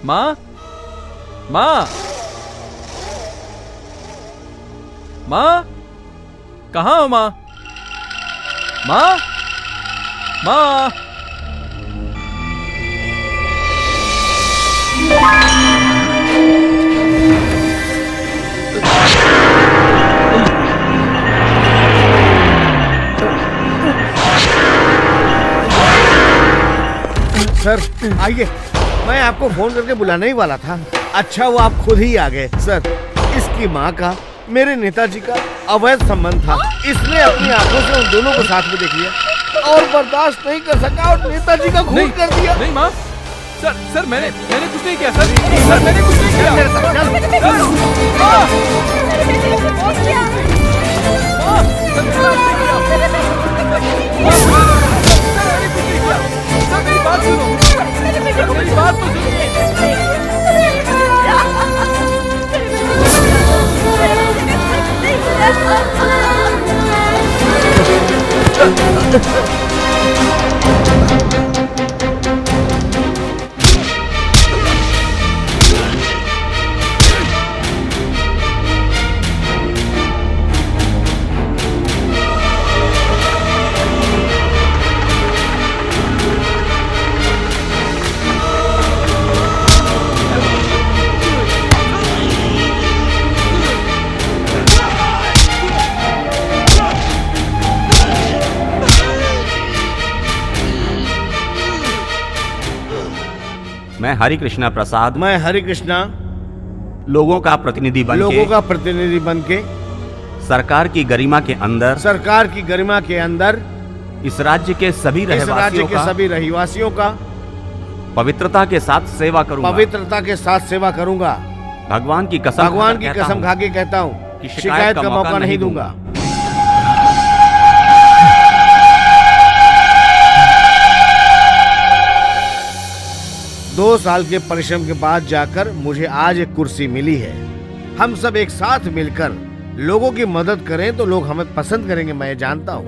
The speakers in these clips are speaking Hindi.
माँ, माँ, माँ, कहाँ हो माँ? माँ, माँ। सर आइए, मैं आपको फोन करके बुलाने ही वाला था। अच्छा वो आप खुद ही आ गए। सर, इसकी माँ का मेरे नेताजी का अवैध संबंध था। इसने अपनी आंखों से उन दोनों को साथ में देख लिया और बर्दाश्त नहीं कर सका और नेताजी का खून कर दिया। नहीं माँ, सर मैंने कुछ नहीं किया सर मैंने कुछ नहीं किया। सर मेरी बात सुनो, मेरी बात तो मैं हरि कृष्णा प्रसाद, मैं हरि कृष्णा लोगों का प्रतिनिधि बन के सरकार की गरिमा के अंदर इस राज्य के सभी रहवासियों का पवित्रता के साथ सेवा करूंगा। भगवान की कसम खा के कहता हूँ कि शिकायत का मौका नहीं दूंगा। दो साल के परिश्रम के बाद जाकर मुझे आज एक कुर्सी मिली है। हम सब एक साथ मिलकर लोगों की मदद करें तो लोग हमें पसंद करेंगे, मैं जानता हूँ।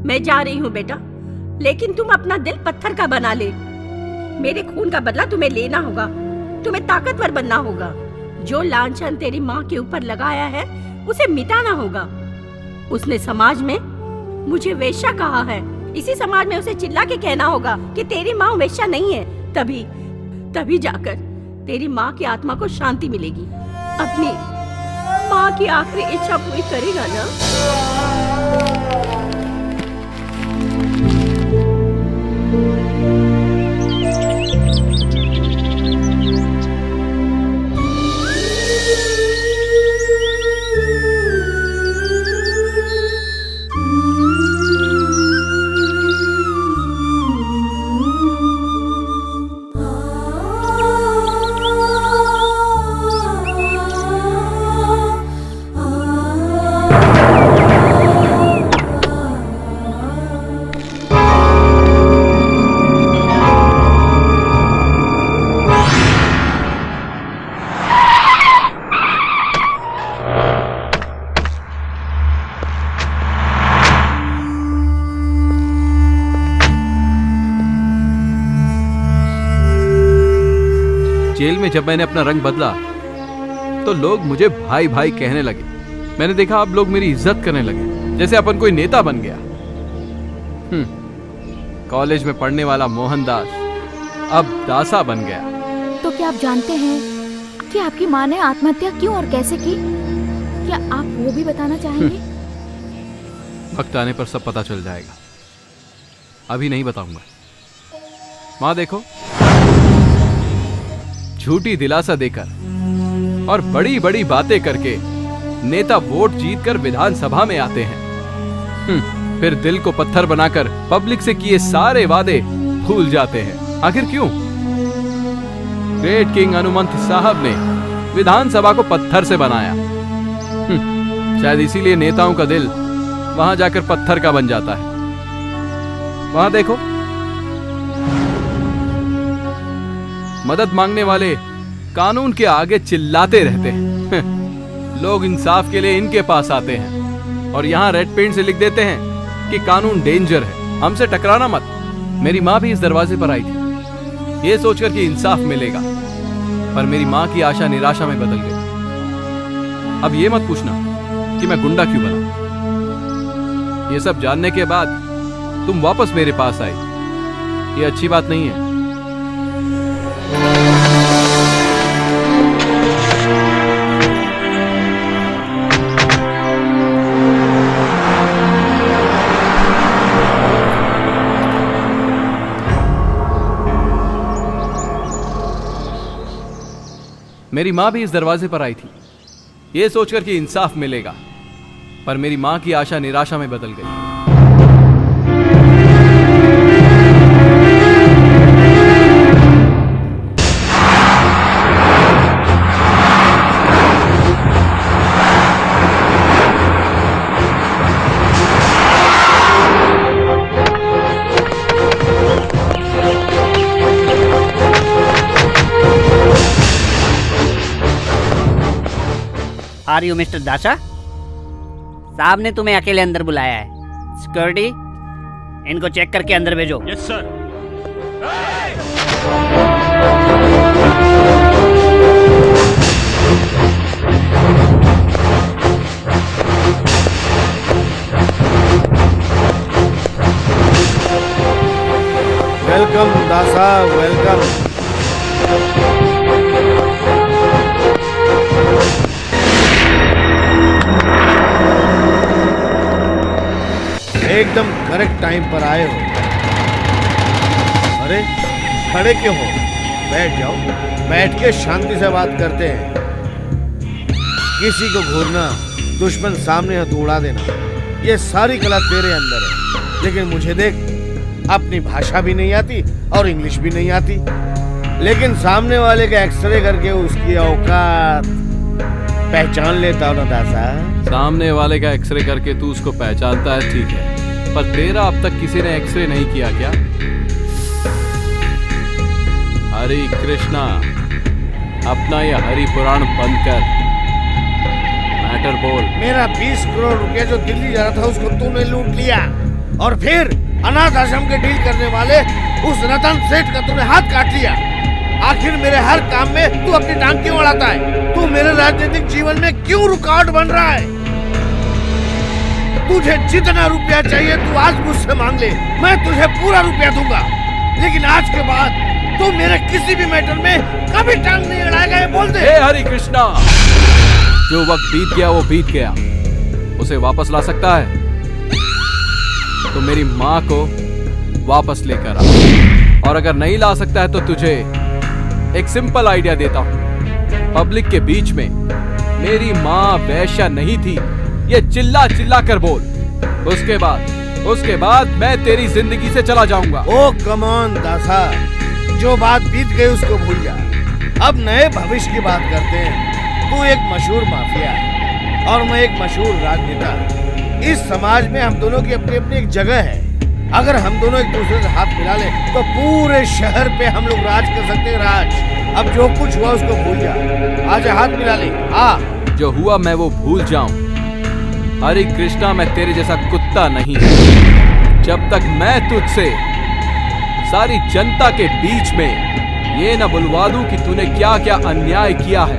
मैं जा रही हूँ बेटा, लेकिन तुम अपना दिल पत्थर का बना ले। मेरे खून का बदला तुम्हें लेना होगा, तुम्हें ताकतवर बनना होगा। जो लांछन तेरी माँ के ऊपर लगाया है उसे मिटाना होगा। उसने समाज में मुझे वेश्या कहा है, इसी समाज में उसे चिल्ला के कहना होगा कि तेरी माँ वेश्या नहीं है। तभी जाकर तेरी माँ की आत्मा को शांति मिलेगी। अपनी माँ की आखिरी इच्छा पूरी करेगा ना? जेल में जब मैंने अपना रंग बदला तो लोग मुझे भाई भाई कहने लगे। मैंने देखा अब लोग मेरी इज्जत करने लगे, जैसे अपन कोई नेता बन गया। कॉलेज में पढ़ने वाला मोहनदास अब दासा बन गया। तो क्या आप जानते हैं कि आपकी माँ ने आत्महत्या क्यों और कैसे की? क्या आप वो भी बताना चाहेंगे? वक्त आने पर सब पता चल जाएगा, अभी नहीं बताऊंगा। माँ देखो, झूठी दिलासा देकर और बड़ी बड़ी बातें करके नेता वोट जीतकर विधानसभा में आते हैं, फिर दिल को पत्थर बनाकर पब्लिक से किए सारे वादे भूल जाते हैं। आखिर क्यों? ग्रेट किंग हनुमंत साहब ने विधानसभा को पत्थर से बनाया। शायद इसीलिए नेताओं का दिल वहां जाकर पत्थर का बन जाता है। वहां देखो, मदद मांगने वाले कानून के आगे चिल्लाते रहते हैं। लोग इंसाफ के लिए इनके पास आते हैं और यहाँ रेड पेंट से लिख देते हैं कि कानून डेंजर है, हमसे टकराना मत। मेरी माँ भी इस दरवाजे पर आई थी, ये सोचकर कि इंसाफ मिलेगा, पर मेरी माँ की आशा निराशा में बदल गई। अब ये मत पूछना कि मैं गुंडा क्यों बना। ये सब जानने के बाद तुम वापस मेरे पास आई, ये अच्छी बात नहीं है। मेरी माँ भी इस दरवाजे पर आई थी, ये सोचकर कि इंसाफ मिलेगा, पर मेरी माँ की आशा निराशा में बदल गई। आर यू मिस्टर दासा? साहब ने तुम्हें अकेले अंदर बुलाया है। सिक्योरिटी, इनको चेक करके अंदर भेजो। Yes sir. वेलकम दासा, वेलकम। एकदम करेक्ट टाइम पर आए हो। अरे खड़े क्यों हो? बैठ जाओ, बैठ के शांति से बात करते हैं। किसी को घूरना, दुश्मन सामने है तो उड़ा देना, ये सारी कला तेरे अंदर है। लेकिन मुझे देख, अपनी भाषा भी नहीं आती और इंग्लिश भी नहीं आती, लेकिन सामने वाले का एक्सरे करके उसकी औकात पहचान लेता हो ना दासा। सामने वाले का एक्सरे करके तू उसको पहचानता है, ठीक है, पर तेरा अब तक किसी ने एक्सरे नहीं किया क्या? हरि कृष्णा, अपना ये हरि पुराण बंद कर, मैटर बोल। मेरा 20 करोड़ रुपया जो दिल्ली जा रहा था उसको तूने लूट लिया, और फिर अनाथ आश्रम के डील करने वाले उस रतन सेठ का तूने हाथ काट लिया। आखिर मेरे हर काम में तू अपनी टांग क्यों अड़ाता है? तू मेरे राजनीतिक जीवन में क्यों रुकावट बन रहा है? तुझे जितना रुपया चाहिए तू आज मुझसे मांग ले, मैं तुझे पूरा रुपया दूंगा, लेकिन आज के बाद तू मेरे किसी भी मैटर में कभी टांग नहीं अड़ाएगा, ये बोल दे। हरे कृष्णा, जो वक्त बीत गया वो बीत गया, उसे वापस ला सकता है तो मेरी माँ को वापस लेकर आ, और अगर नहीं ला सकता है तो तुझे एक सिंपल आइडिया देता हूँ। पब्लिक के बीच में मेरी माँ वैश्या नहीं थी, ये चिल्ला चिल्ला कर बोल। उसके बाद मैं तेरी जिंदगी से चला जाऊंगा। ओ कम ऑन दासा, जो बात बीत गई उसको भूल जा, अब नए भविष्य की बात करते हैं। तू एक मशहूर माफिया है और मैं एक मशहूर राजनेता। इस समाज में हम दोनों की अपनी अपनी एक जगह है। अगर हम दोनों एक दूसरे से हाथ मिला ले तो पूरे शहर पे हम लोग राज कर सकते हैं, राज। अब जो कुछ हुआ उसको भूल जा, आजा हाथ मिला ले। हाँ, जो हुआ मैं वो भूल जाऊं। हरे कृष्णा, मैं तेरे जैसा कुत्ता नहीं हूं। जब तक मैं तुझसे सारी जनता के बीच में ये न बुलवा दूं कि तूने क्या क्या अन्याय किया है,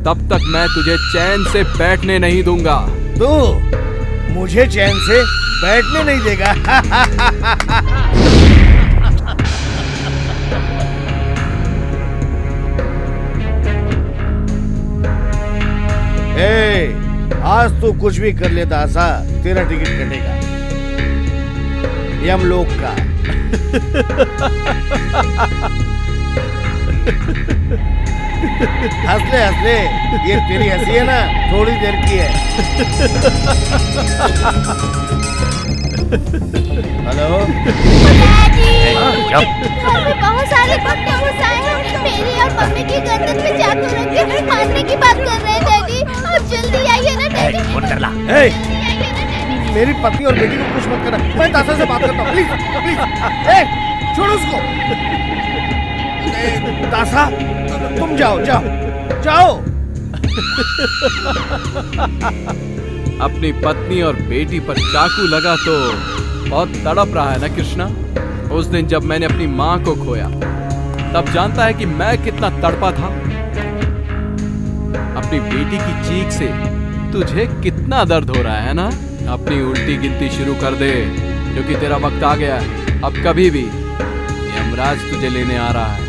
तब तक मैं तुझे चैन से बैठने नहीं दूंगा। तू मुझे चैन से बैठने नहीं देगा। ए, आज तू कुछ भी कर ले दासा, तेरा टिकट कटेगा यमलोक का। हंस ले, ये तेरी हंसी है ना, थोड़ी देर की है। हेलो घर में बहुत सारे गुंडे घुस आए हैं। मेरी और मम्मी की गर्दन में चाकू रख के मारने की बात कर रहे हैं डैडी। आप जल्दी आइए ना डैडी। फोन कर ला। ए, मेरी पत्नी और बेटी को कुछ मत करना, मैं दासा से बात करता हूँ। प्लीज प्लीज, ए, छोड़ उसको। ए, दासा तुम जाओ जाओ जाओ। अपनी पत्नी और बेटी पर चाकू लगा तो बहुत तड़प रहा है ना कृष्णा। उस दिन जब मैंने अपनी माँ को खोया, तब जानता है कि मैं कितना तड़पा था। अपनी बेटी की चीख से तुझे कितना दर्द हो रहा है ना। अपनी उल्टी गिनती शुरू कर दे, क्योंकि तेरा वक्त आ गया है। अब कभी भी यमराज तुझे लेने आ रहा है।